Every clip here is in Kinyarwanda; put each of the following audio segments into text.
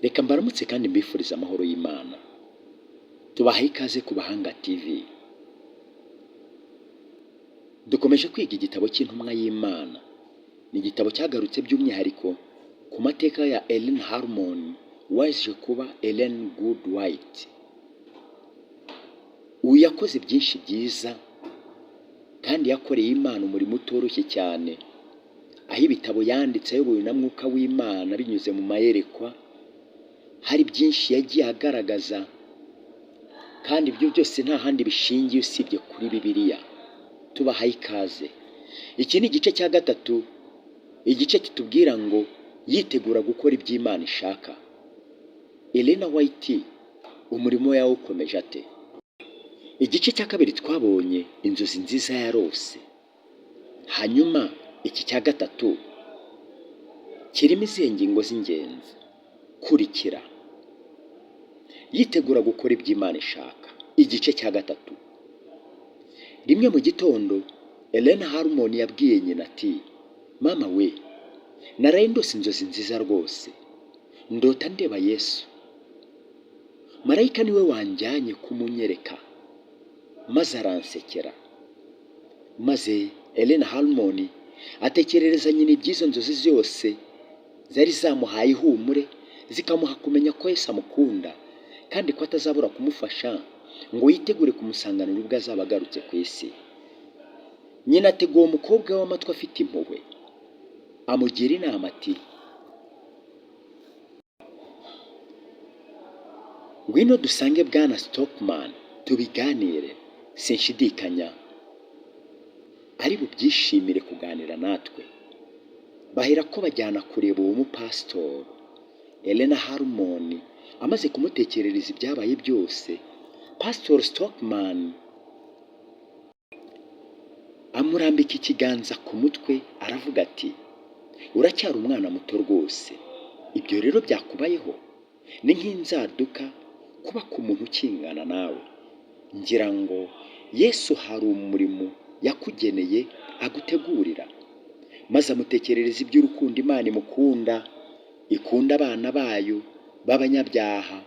Reka mbaramutse kandi mbifuriza amahoro y'Imana. Tubahaye ikaze ku Bahanga TV. Dukomeje kwiga igitabo cy'intumwa y'Imana. Ni igitabo cyagarutse by'umwihariko ku mateka ya Ellen Harmon waje kuba Ellen Good White. Uyu yakoze byinshi byiza kandi yakoreye Imana umurimo utoroshye cyane, aho ibitabo yanditse ayobowe na Mwuka w'Imana binyuze mu mayerekwa. Hari byinshi yagiye agaragaza kandi ibyo byose nta handi bishingiye usibye kuri Bibiliya. Tubahaye ikaze. Iki ni igice cya gatatu, igice kitubwira ngo yitegura gukora iby'Imana ishaka. Ellen White umurimo yawe ukomeje ate? Igice cya kabiri twabonye inzozi nziza yarose. Hanyuma iki cya gatatu kirimo izihe ngingo z'ingenzi? Kurikira. Yitegura gukora iby'Imana ishaka. Igice cya gatatu. Rimwe mu gitondo Ellen Harmon yabwiye nyina ati, "Mama we, naraye ndose inzozi nziza rwose. Ndota ndeba Yesu. Marayika niwe wanjyanye kumunyereka, maze aransekera." Maze Ellen Harmon atekerereza nyina iby'izo nzozi zose zari zamuhaye ihumure, zikamuha kumenya ko Yesu amukunda kandi ko atazabura kumufasha ngo yitegure kumusanganira ubwo azaba agarutse ku isi. Nyina ategura umukobwa w'amatwi afite impuhwe, amugira inama ati, "Ngwino dusange Bwana Stockman tubiganire, sinshidikanya ari bubyishimire kuganira natwe." Bahera ko bajyana kureba uwo mupasitori. Ellen Harmon amaze kumutekerereza ibyabaye byose, Pastor Stockman amurambika ikiganza ku mutwe aravuga ati, "Uracyari umwana muto rwose. Ibyo rero byakubayeho ni nk'inzaduka kuba ku muntu ukingana nawe. Ngira ngo Yesu hari umurimo yakugeneye agutegurira." Maze amutekerereza iby'urukundo Imana imukunda, ikunda abana bayo b'abanyabyaha,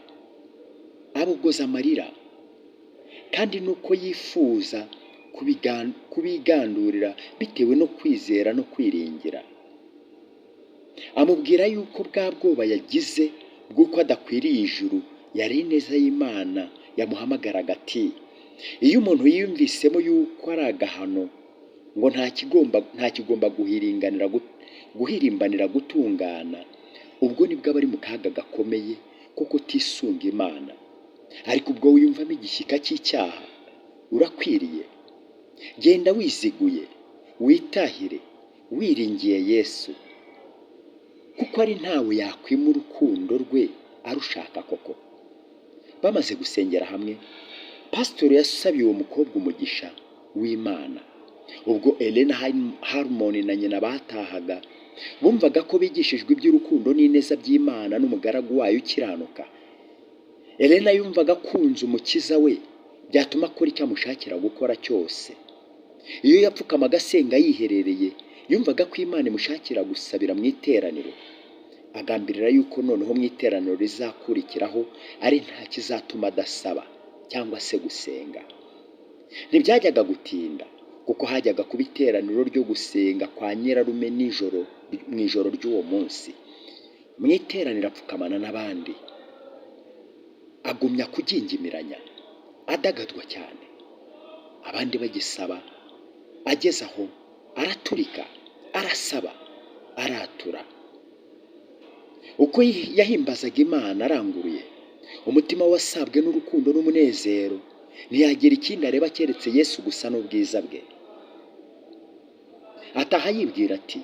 abogoza amarira, kandi nuko yifuza kubigandurira bitewe no kwizera no kwiringira. Amubwira yuko bwa bwoba yagize bw'uko adakwiriye ijuru yari ineza y'Imana yamuhamagaraga ati, "Iyo umuntu yiyumvisemo yuko ari agahano ngo nta kigomba guhirimbanira gutungana, ubwo nibwo aba ari mu kaga gakomeye ko kutisunga Imana. Ariko ubwo wiyumvamo igishyika cy'icyaha, urakwiriye. Genda wiziguye, witahire, wiringiye Yesu, kuko ari ntawe yakwima urukundo rwe arushaka koko." Bamaze gusengera hamwe, Pastor yasabiye uwo mukobwa umugisha w'Imana. Ubwo Ellen Harmon na nyina batahaga, bumvaga ko bigishijwe iby'urukundo n'ineza by'Imana n'umugaragu wayo ukiranuka. Ellen yumvaga kunze umukiza we byatuma akora icyo amushakira gukora cyose. Iyo yapfukamaga asenga yiherereye, yumvaga ko Imana imushakira gusabira mu iteraniro. Agambirira yuko noneho mu iteraniro rizakurikiraho ari nta kizatuma adasaba cyangwa se gusenga. Ntibyajyaga gutinda, kuko hajyaga kuba iteraniro ryo gusenga kwa nyirarume mu ijoro ry'uwo munsi. Mu iteraniro apfukamana n'abandi, agumya kugingimiranya, adagadwa cyane. Abandi bagisaba, ageze aho araturika, arasaba, aratura. Uko yahimbazaga Imana aranguruye, umutima we wasabwe n'urukundo n'umunezero, ntiyagira ikindi areba keretse Yesu gusa n'ubwiza bwe. Ataha yibwira ati,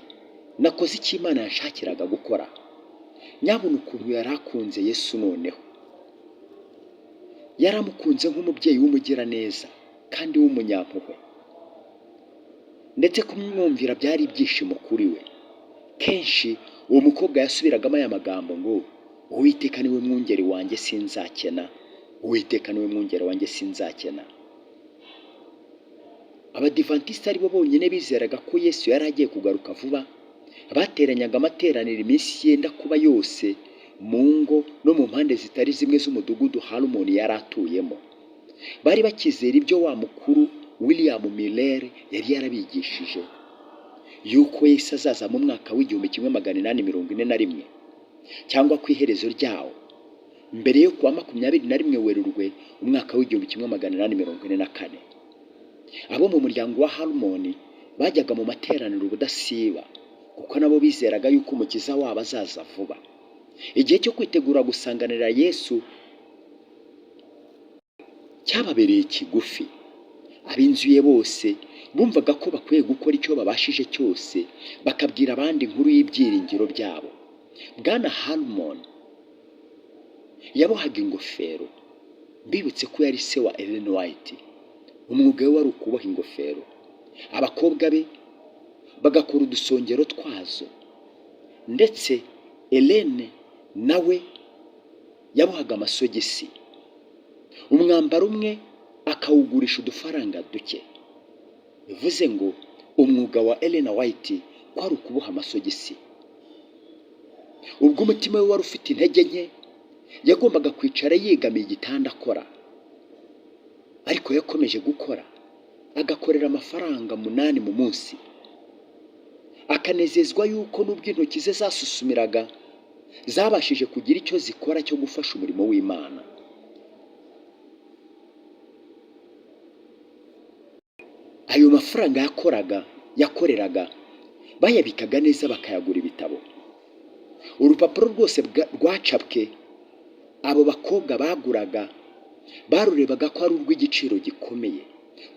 "Nakoze icyo Imana yanshakiraga gukora." Nyabona ukuntu yari akunze Yesu noneho. Yaramukunze nk'umubyeyi w'umugiraneza kandi w'umunyampuhwe, ndetse kumwumvira byari ibyishimo kuri we. Kenshi uwo mukobwa yasubiragamo aya magambo ngo, "Uwiteka niwe mwungeri wanjye sinzakena, Uwiteka niwe mwungeri wanjye sinzakena." Abadivantisiti ari bo bonyine bizeraga ko Yesu yari agiye kugaruka vuba. Bateranyaga amateraniro iminsi yenda kuba yose mu ngo no mu mpande zitari zimwe z'umudugudu Harmon yari atuyemo. Bari bakizera ibyo wa mukuru William Miller yari yarabigishije, yuko Yesu azaza mu mwaka w'1841 cyangwa ku iherezo ryawo, mbere yo kuwa 21 Werurwe umwaka w'1844. Abo mu muryango wa Harmon bajyaga mu materaniro ubudasiba, kuko nabo bizeraga yuko umukiza wabo azaza vuba. Igihe cyo kwitegura gusanganira Yesu cyababereye kigufi. Ab'inzu ye bose bumvaga ko bakwiye gukora icyo babashije cyose bakabwira abandi inkuru y'ibyiringiro byabo. Bwana Harmon yabohaga ingofero, bibutse ko yari se wa Ellen White. Umwuga we wari ukuboha ingofero. Abakobwa be bagakora udusongero twazo, ndetse Ellen nawe yabohaga amasogisi. Umwambaro umwe akawugurisha udufaranga duke. Bivuze ngo umwuga wa Ellen White kwari ukuboha amasogisi. Ubwo umutima we wari ufite intege nke, yagombaga kwicara yegamiye igitanda akora. Ariko yakomeje gukora, agakorera amafaranga 8 mu munsi. Akanezezwa yuko nubwo intoki ze zasusumiraga, zabashije kugira icyo zikora cyo gufasha umurimo w'Imana. Ayo mafaranga yakoreraga bayabikaga neza, bakayagura ibitabo. Urupapuro rwose rwacapwe abo bakobwa baguraga barurebaga ko ari urw'igiciro gikomeye,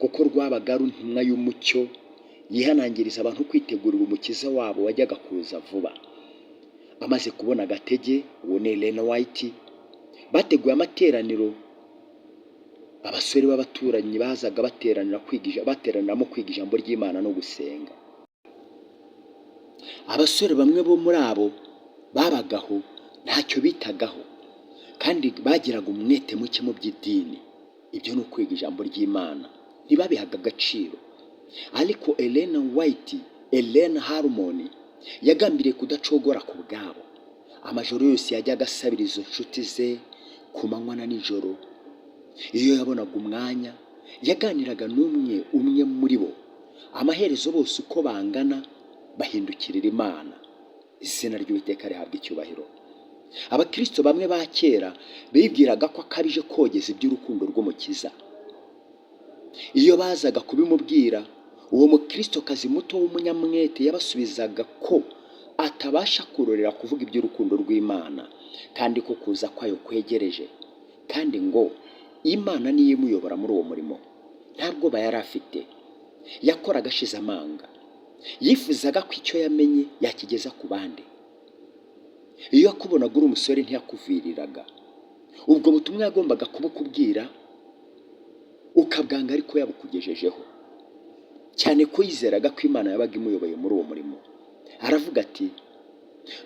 kuko rwabaga ari intumwa y'umucyo yihanangiriza abantu kwitegurira umukiza wabo wajyaga kuza vuba. Amaze kubona agatege, uwo ni Ellen White, bateguye amateraniro. Abasore b'abaturanyi bazaga bateraniramo kwiga ijambo ry'Imana no gusenga. Abasore bamwe bo muri abo babagaho ntacyo bitagaho, kandi bagiraga umwete muke mu by'idini. Ibyo ni ukwiga ijambo ry'Imana, ntibabihaga agaciro. Ariko Ellen Harmon yagambiriye kudacogora ku bwabo. Amajoro yose yajyaga asabira izo nshuti ze ku manywa na nijoro. Iyo yabonaga umwanya yaganiraga umwe muri bo. Amaherezo bose uko bangana bahindukirira Imana. Izina ry'Uwiteka rihabwa icyubahiro. Abakristo bamwe ba kera bibwiraga ko akabije kogeza iby'urukundo rw'umukiza. Iyo bazaga kubimubwira, uwo mukristokazi muto w'umunyamwete yabasubizaga ko atabasha kurorera kuvuga iby'urukundo rw'Imana, kandi ko kuza kwayo kwegereje, kandi ngo Imana niyo imuyobora muri uwo murimo. Ntabwo yari afite, yakoraga ashize amanga. Yifuzaga ko icyo yamenye yakigeza ku bandi. Iyo akubonaga uri umusore ntiyakuviriraga. Ubwo butumwa yagombaga kubukubwira ukabwanga, ariko yabukugejejeho, cyane ko yizeraga ko Imana yabaga imuyoboye muri uwo murimo. Aravuga ati,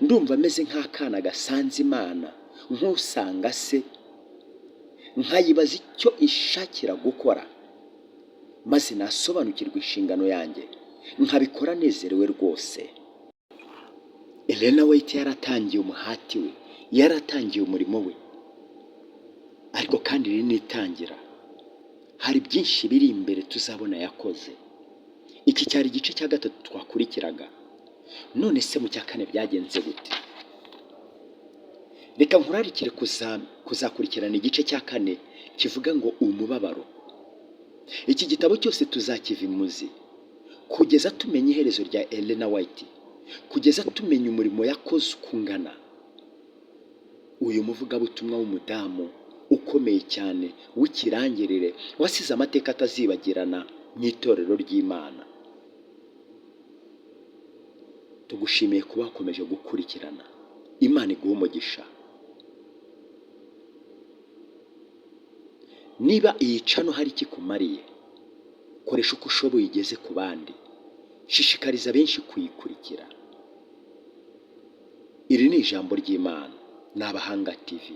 ndumva ameze nk'akana gasanze Imana, nk'usanga se, nkayibaza icyo ishakira gukora, maze nasobanukirwa inshingano yanjye nkabikora nezerewe rwose. Ellen White yaratangiye umuhati we, yaratangiye umurimo we. Ariko kandi nitangira, hari byinshi biri imbere tuzabona yakoze. Iki cyari igice cya 3 twakurikiraga. None se mu cya 4 byagenze gute? Reka nkurarikire kuzakurikirana igice cya 4 kivuga ngo umubabaro. Iki gitabo cyose tuzakiva imuzi kugeza tumenye iherezo rya Ellen White, kugeza tumenye umurimo yakoze ukungana. Uyu muvugabutumwa w'umudamu ukomeye cyane w'ikirangirire wasize amateka atazibagirana mu itorero ry'Imana. Tugushimiye kuba wakomeje gukurikirana. Imana iguhe umugisha. Niba iyi cano hari ikikumariye, koresha uko ushoboye igeze ku bandi. Shishikariza benshi kuyikurikira. Iri ni ijambo ry'Imana, n'Abahanga TV.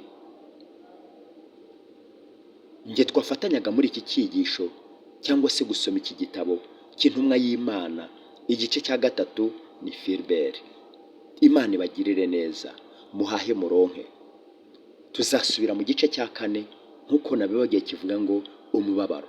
Nge twafatanyaga muri iki cyigisho cyangwa se gusoma iki gitabo cy'intumwa y'Imana, igice cya 3 ni Philbert. Imana ibagirire neza. muhahe muronke. Tuzasubira mu gice cya kane nk'uko nabibagiye kivuga ngo umubabaro.